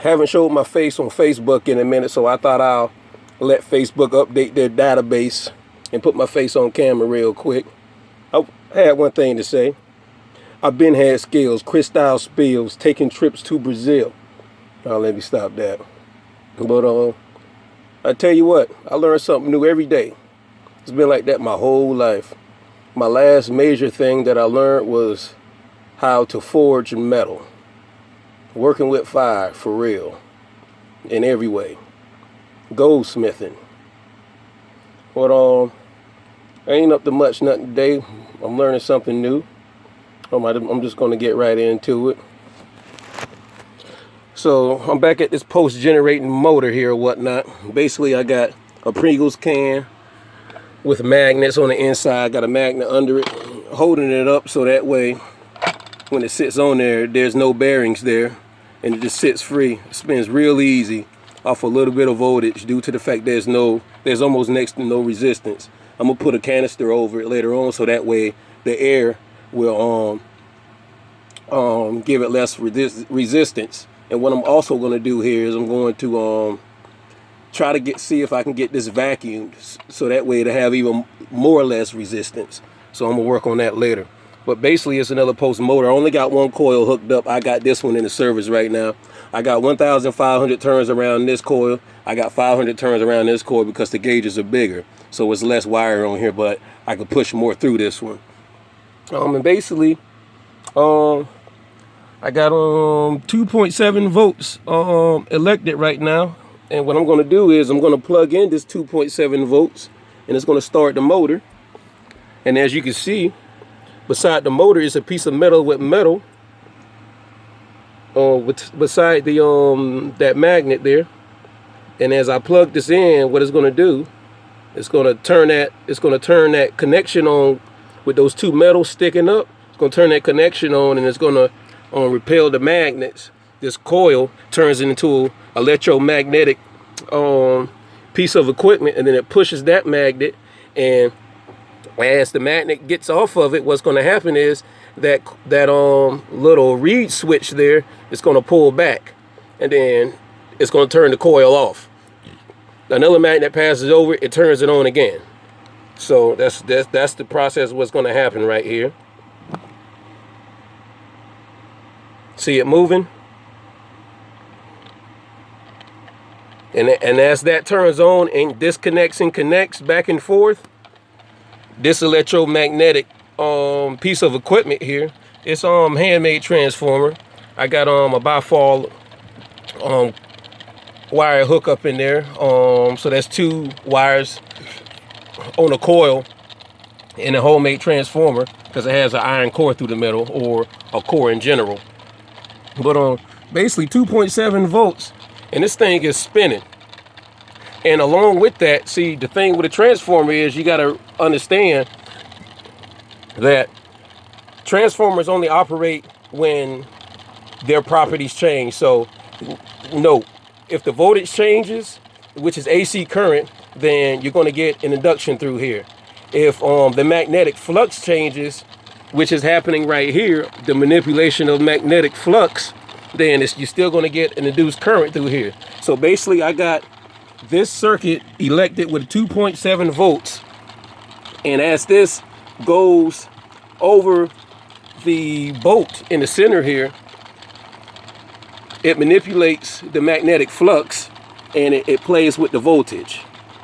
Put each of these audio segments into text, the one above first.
Haven't showed my face on Facebook in a minute, so I thought I'll let Facebook update their database and put my face on camera real quick. I had one thing to say. I've been had skills, crystal spills, taking trips to Brazil. Now let me stop that. But I tell you what, I learn something new every day. It's been like that my whole life. My last major thing that I learned was how to forge metal. Working with fire for real, in every way. Goldsmithing. But I ain't up to much nothing today. I'm learning something new. I'm just gonna get right into it. So I'm back at this post-generating motor here or whatnot. Basically, I got a Pringles can with magnets on the inside. Got a magnet under it, holding it up so that way when it sits on there, there's no bearings there, and it just sits free. It spins real easy off a little bit of voltage due to the fact there's almost next to no resistance. I'm gonna put a canister over it later on so that way the air will give it less resistance. And what I'm also going to do here is I'm going to try to see if I can get this vacuumed so that way it'll have even more or less resistance. So I'm going to work on that later. But basically it's another post motor. I only got one coil hooked up. I got this one in the service right now. I got 1,500 turns around this coil. I got 500 turns around this coil because the gauges are bigger. So it's less wire on here, but I can push more through this one. And basically, I got 2.7 volts elected right now, and what I'm going to do is I'm going to plug in this 2.7 volts, and it's going to start the motor. And as you can see, beside the motor is a piece of metal with metal. Beside the that magnet there, and as I plug this in, what it's going to do, it's going to turn that connection on with those two metals sticking up. It's going to turn that connection on, and it's going to repel the magnets. This coil turns it into an electromagnetic piece of equipment, and then it pushes that magnet, and as the magnet gets off of it, what's going to happen is that little reed switch there is going to pull back, and then it's going to turn the coil off. Another magnet passes over it, turns it on again. So that's the process of what's going to happen right here. See it moving? And as that turns on and disconnects and connects back and forth, this electromagnetic piece of equipment here, it's handmade transformer. I got a bifold wire hookup in there. So that's two wires on a coil in a homemade transformer because it has an iron core through the middle, or a core in general. But basically 2.7 volts, and this thing is spinning. And along with that, see, the thing with a transformer is you got to understand that transformers only operate when their properties change. So note, if the voltage changes, which is AC current, then you're going to get an induction through here. If the magnetic flux changes, which is happening right here, the manipulation of magnetic flux, then you're still going to get an induced current through here. So basically I got this circuit elected with 2.7 volts, and as this goes over the bolt in the center here, it manipulates the magnetic flux, and it plays with the voltage.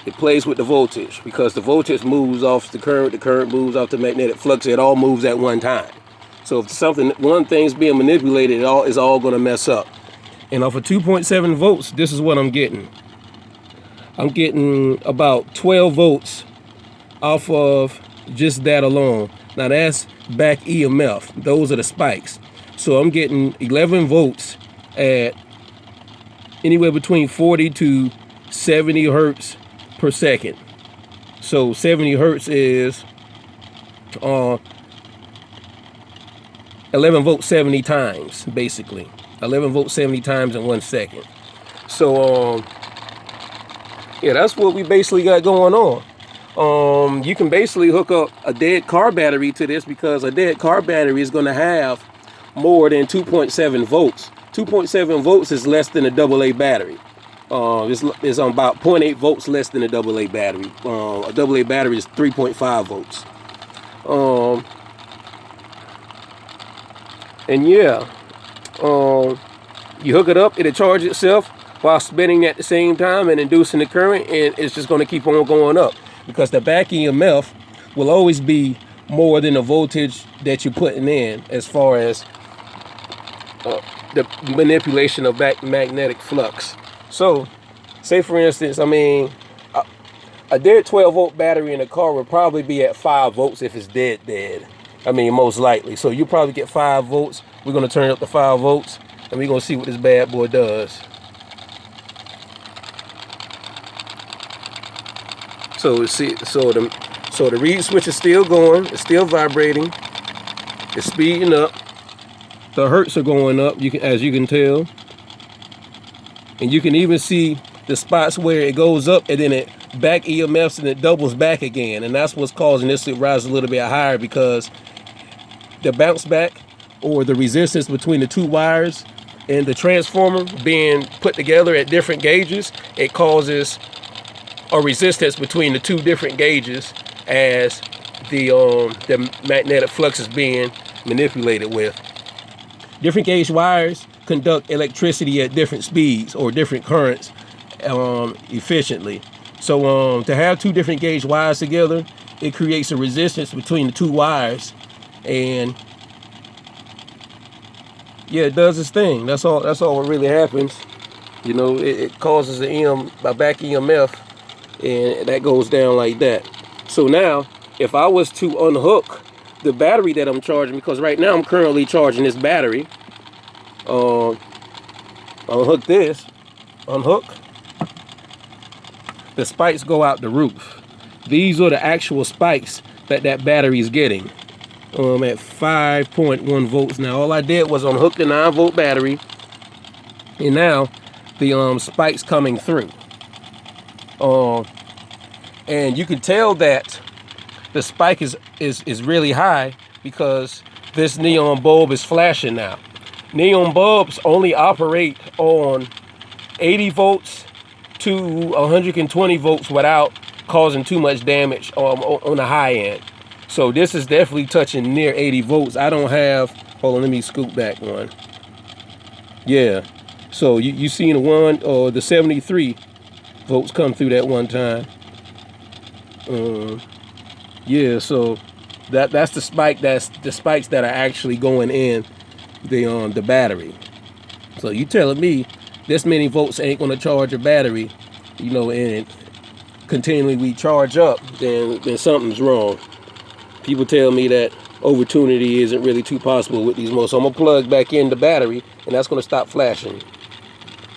It plays with the voltage because the voltage moves off the current moves off the magnetic flux. It all moves at one time. So if one thing's being manipulated, it all is all going to mess up. And off of 2.7 volts, this is what I'm getting. I'm getting about 12 volts off of just that alone. Now that's back EMF. Those are the spikes. So I'm getting 11 volts at anywhere between 40 to 70 hertz per second. So 70 hertz is 11 volts 70 times, basically. 11 volts 70 times in 1 second. So yeah, that's what we basically got going on. You can basically hook up a dead car battery to this, because a dead car battery is going to have more than 2.7 volts. 2.7 volts is less than a AA battery. It's on about 0.8 volts less than a AA battery. A AA battery is 3.5 volts. And yeah, you hook it up, it'll charge itself while spinning at the same time and inducing the current, and it's just going to keep on going up because the back EMF will always be more than the voltage that you're putting in as far as the manipulation of magnetic flux. So, say for instance, I mean, a dead 12 volt battery in a car would probably be at 5 volts if it's dead. I mean, most likely. So you probably get 5 volts. We're going to turn it up to 5 volts, and we're going to see what this bad boy does. So the reed switch is still going. It's still vibrating. It's speeding up. The hertz are going up, as you can tell. And you can even see the spots where it goes up and then it back EMFs and it doubles back again. And that's what's causing this to rise a little bit higher, because the bounce back or the resistance between the two wires and the transformer being put together at different gauges, it causes a resistance between the two different gauges as the magnetic flux is being manipulated with. Different gauge wires conduct electricity at different speeds or different currents efficiently. So to have two different gauge wires together, it creates a resistance between the two wires, and yeah, it does its thing. That's all what really happens. You know, it causes a back EMF, and that goes down like that. So now, if I was to unhook the battery that I'm charging, because right now I'm currently charging this battery, unhook this, the spikes go out the roof. These are the actual spikes that battery is getting. At 5.1 volts. Now all I did was unhook the 9 volt battery, and now the spikes coming through. And you can tell that the spike is really high because this neon bulb is flashing now. Neon bulbs only operate on 80 volts to 120 volts without causing too much damage on the high end. So this is definitely touching near 80 volts. I don't have, hold on, let me scoop back one. Yeah, so you seen the one or the 73 volts come through that one time. Yeah, so that's the spike. That's the spikes that are actually going in the battery. So you telling me this many volts ain't gonna charge a battery, you know, and continually we charge up, then something's wrong. People tell me that overtunity isn't really too possible with these motors. So I'm gonna plug back in the battery, and that's gonna stop flashing,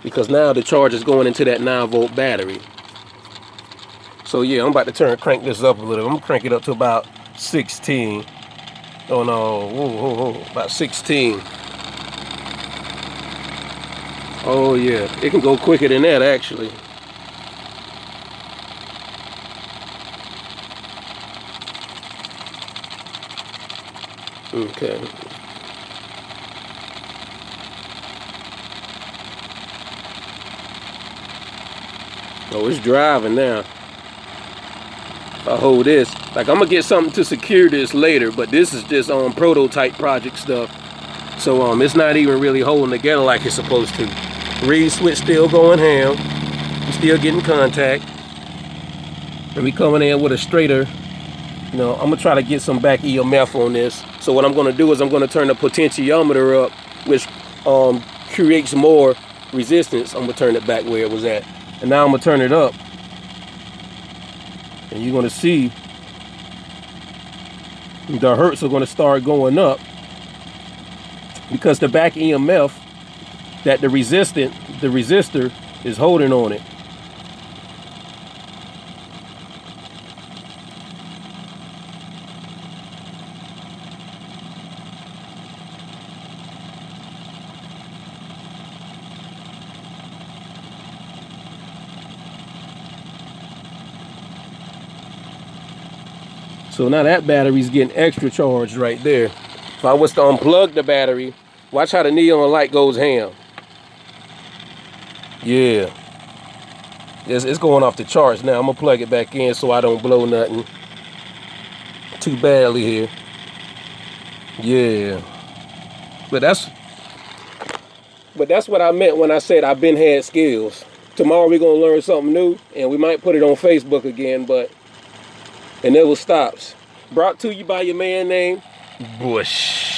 because now the charge is going into that 9 volt battery. So yeah, I'm about to crank this up a little. I'm gonna crank it up to about 16. Oh no, whoa, about 16. Oh yeah, it can go quicker than that actually. Okay. Oh, it's driving now. If I hold this, like I'm gonna get something to secure this later, but this is just on prototype project stuff. So it's not even really holding together like it's supposed to. Reed switch still going ham. We're still getting contact. And we coming in with a straighter. You know, I'm gonna try to get some back EMF on this. So what I'm gonna do is I'm gonna turn the potentiometer up, which creates more resistance. I'm gonna turn it back where it was at. And now I'm gonna turn it up. And you're gonna see the hertz are gonna start going up, because the back EMF that the resistor is holding on it. So now that battery's getting extra charged right there. If I was to unplug the battery Watch how the neon light goes ham. Yeah. It's going off the charts now. I'm gonna plug it back in so I don't blow nothing too badly here. Yeah. But that's what I meant when I said I've been had skills. Tomorrow we're gonna learn something new, and we might put it on Facebook again, but it never stops. Brought to you by your man named Bush.